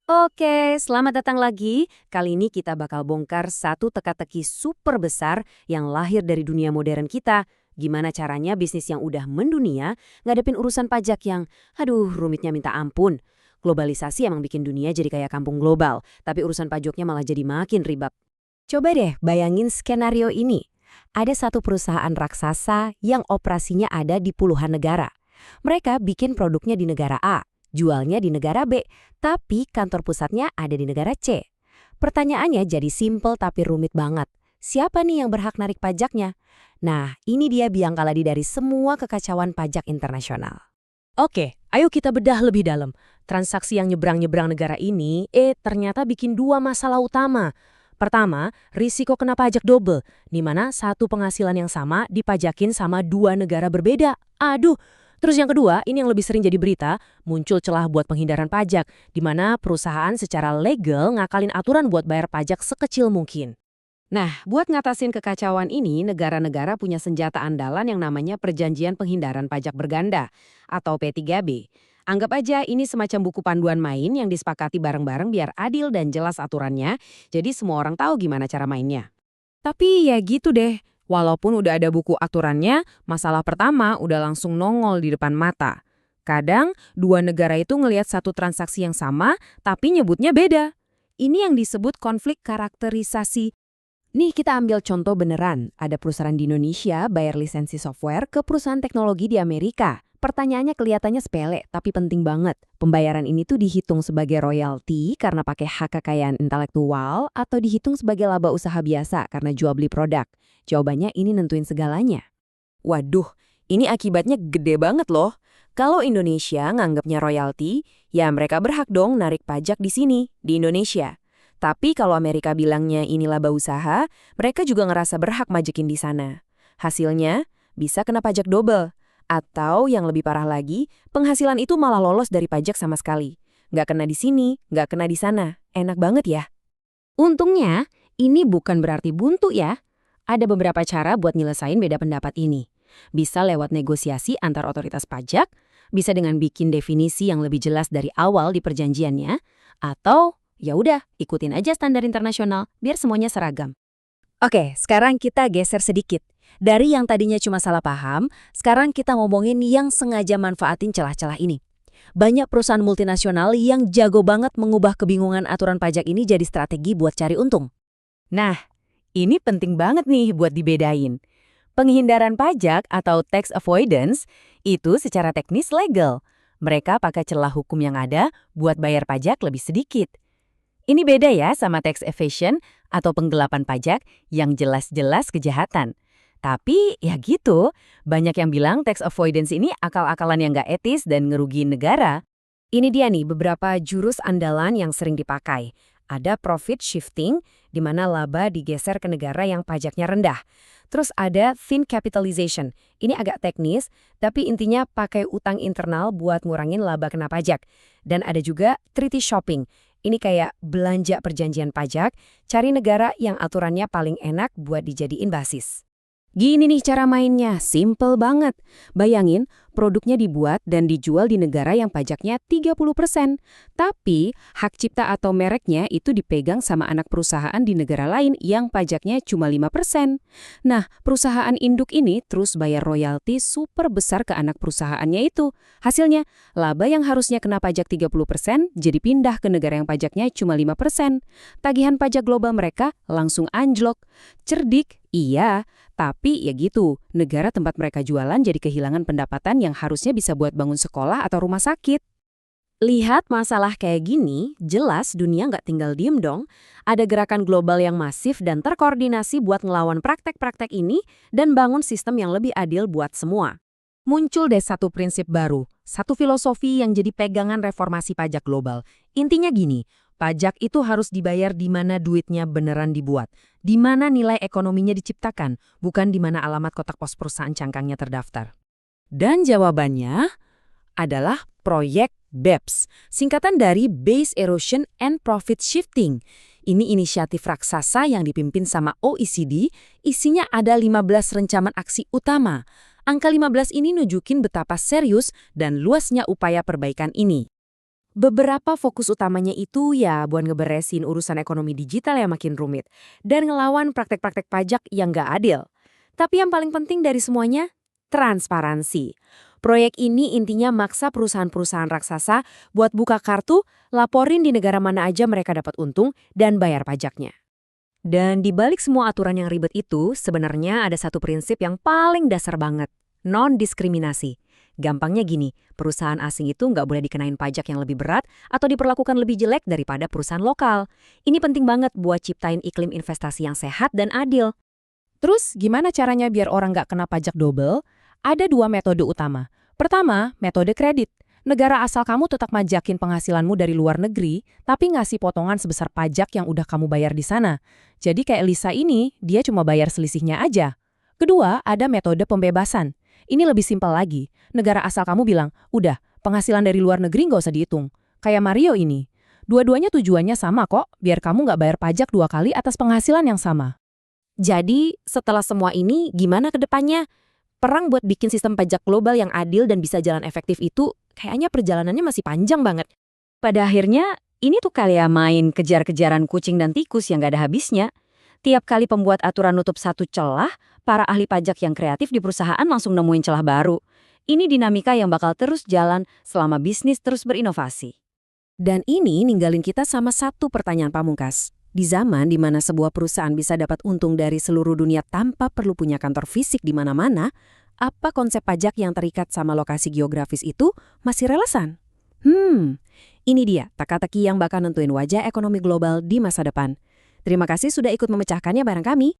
Oke, selamat datang lagi. Kali ini kita bakal bongkar satu teka-teki super besar yang lahir dari dunia modern kita. Gimana caranya bisnis yang udah mendunia ngadepin urusan pajak yang, rumitnya minta ampun. Globalisasi emang bikin dunia jadi kayak kampung global, tapi urusan pajaknya malah jadi makin ribet. Coba deh bayangin skenario ini. Ada satu perusahaan raksasa yang operasinya ada di puluhan negara. Mereka bikin produknya di negara A, jualnya di negara B, tapi kantor pusatnya ada di negara C. Pertanyaannya jadi simpel tapi rumit banget. Siapa nih yang berhak narik pajaknya? Nah, ini dia biang keladi dari semua kekacauan pajak internasional. Oke, ayo kita bedah lebih dalam. Transaksi yang nyebrang-nyebrang negara ini, ternyata bikin dua masalah utama. Pertama, risiko kena pajak double, di mana satu penghasilan yang sama dipajakin sama dua negara berbeda. Aduh. Terus yang kedua, ini yang lebih sering jadi berita, muncul celah buat penghindaran pajak, di mana perusahaan secara legal ngakalin aturan buat bayar pajak sekecil mungkin. Nah, buat ngatasin kekacauan ini, negara-negara punya senjata andalan yang namanya Perjanjian Penghindaran Pajak Berganda, atau P3B. Anggap aja ini semacam buku panduan main yang disepakati bareng-bareng biar adil dan jelas aturannya, jadi semua orang tahu gimana cara mainnya. Tapi ya gitu deh, walaupun udah ada buku aturannya, masalah pertama udah langsung nongol di depan mata. Kadang, dua negara itu ngelihat satu transaksi yang sama, tapi nyebutnya beda. Ini yang disebut konflik karakterisasi. Nih kita ambil contoh beneran, ada perusahaan di Indonesia bayar lisensi software ke perusahaan teknologi di Amerika. Pertanyaannya kelihatannya sepele, tapi penting banget. Pembayaran ini tuh dihitung sebagai royalti karena pakai hak kekayaan intelektual atau dihitung sebagai laba usaha biasa karena jual beli produk. Jawabannya ini nentuin segalanya. Waduh, ini akibatnya gede banget loh. Kalau Indonesia nganggapnya royalti, ya mereka berhak dong narik pajak di sini, di Indonesia. Tapi kalau Amerika bilangnya ini laba usaha, mereka juga ngerasa berhak majekin di sana. Hasilnya, bisa kena pajak double. Atau yang lebih parah lagi, penghasilan itu malah lolos dari pajak sama sekali. Nggak kena di sini, nggak kena di sana. Enak banget ya. Untungnya, ini bukan berarti buntu ya. Ada beberapa cara buat nyelesain beda pendapat ini. Bisa lewat negosiasi antar otoritas pajak, bisa dengan bikin definisi yang lebih jelas dari awal di perjanjiannya, atau ya udah, ikutin aja standar internasional biar semuanya seragam. Oke, sekarang kita geser sedikit. Dari yang tadinya cuma salah paham, sekarang kita ngomongin yang sengaja manfaatin celah-celah ini. Banyak perusahaan multinasional yang jago banget mengubah kebingungan aturan pajak ini jadi strategi buat cari untung. Nah, ini penting banget nih buat dibedain. Penghindaran pajak atau tax avoidance itu secara teknis legal. Mereka pakai celah hukum yang ada buat bayar pajak lebih sedikit. Ini beda ya sama tax evasion atau penggelapan pajak yang jelas-jelas kejahatan. Tapi ya gitu, banyak yang bilang tax avoidance ini akal-akalan yang nggak etis dan ngerugiin negara. Ini dia nih beberapa jurus andalan yang sering dipakai. Ada profit shifting, di mana laba digeser ke negara yang pajaknya rendah. Terus ada thin capitalization. Ini agak teknis, tapi intinya pakai utang internal buat ngurangin laba kena pajak. Dan ada juga treaty shopping. Ini kayak belanja perjanjian pajak, cari negara yang aturannya paling enak buat dijadiin basis. Gini nih cara mainnya, simple banget. Bayangin, produknya dibuat dan dijual di negara yang pajaknya 30%. Tapi, hak cipta atau mereknya itu dipegang sama anak perusahaan di negara lain yang pajaknya cuma 5%. Nah, perusahaan induk ini terus bayar royalti super besar ke anak perusahaannya itu. Hasilnya, laba yang harusnya kena pajak 30% jadi pindah ke negara yang pajaknya cuma 5%. Tagihan pajak global mereka langsung anjlok. Cerdik, iya. Tapi ya gitu, negara tempat mereka jualan jadi kehilangan pendapatan yang harusnya bisa buat bangun sekolah atau rumah sakit. Lihat masalah kayak gini, jelas dunia nggak tinggal diem dong. Ada gerakan global yang masif dan terkoordinasi buat ngelawan praktek-praktek ini dan bangun sistem yang lebih adil buat semua. Muncul deh satu prinsip baru, satu filosofi yang jadi pegangan reformasi pajak global. Intinya gini, pajak itu harus dibayar di mana duitnya beneran dibuat, di mana nilai ekonominya diciptakan, bukan di mana alamat kotak pos perusahaan cangkangnya terdaftar. Dan jawabannya adalah proyek BEPS, singkatan dari Base Erosion and Profit Shifting. Ini inisiatif raksasa yang dipimpin sama OECD, isinya ada 15 rencaman aksi utama. Angka 15 ini nunjukin betapa serius dan luasnya upaya perbaikan ini. Beberapa fokus utamanya itu ya buat ngeberesin urusan ekonomi digital yang makin rumit dan ngelawan praktek-praktek pajak yang nggak adil. Tapi yang paling penting dari semuanya, transparansi. Proyek ini intinya maksa perusahaan-perusahaan raksasa buat buka kartu, laporin di negara mana aja mereka dapat untung, dan bayar pajaknya. Dan di balik semua aturan yang ribet itu, sebenarnya ada satu prinsip yang paling dasar banget, non-diskriminasi. Gampangnya gini, perusahaan asing itu nggak boleh dikenain pajak yang lebih berat atau diperlakukan lebih jelek daripada perusahaan lokal. Ini penting banget buat ciptain iklim investasi yang sehat dan adil. Terus gimana caranya biar orang nggak kena pajak double? Ada dua metode utama. Pertama, metode kredit. Negara asal kamu tetap majakin penghasilanmu dari luar negeri, tapi ngasih potongan sebesar pajak yang udah kamu bayar di sana. Jadi kayak Lisa ini, dia cuma bayar selisihnya aja. Kedua, ada metode pembebasan. Ini lebih simpel lagi. Negara asal kamu bilang, udah, penghasilan dari luar negeri nggak usah dihitung. Kayak Mario ini. Dua-duanya tujuannya sama kok, biar kamu nggak bayar pajak 2 kali atas penghasilan yang sama. Jadi, setelah semua ini, gimana ke depannya? Perang buat bikin sistem pajak global yang adil dan bisa jalan efektif itu, kayaknya perjalanannya masih panjang banget. Pada akhirnya, ini tuh kayak main kejar-kejaran kucing dan tikus yang gak ada habisnya. Tiap kali pembuat aturan nutup satu celah, para ahli pajak yang kreatif di perusahaan langsung nemuin celah baru. Ini dinamika yang bakal terus jalan selama bisnis terus berinovasi. Dan ini ninggalin kita sama satu pertanyaan pamungkas. Di zaman di mana sebuah perusahaan bisa dapat untung dari seluruh dunia tanpa perlu punya kantor fisik di mana-mana, apa konsep pajak yang terikat sama lokasi geografis itu masih relevan? Ini dia teka-teki yang bakal nentuin wajah ekonomi global di masa depan. Terima kasih sudah ikut memecahkannya bareng kami.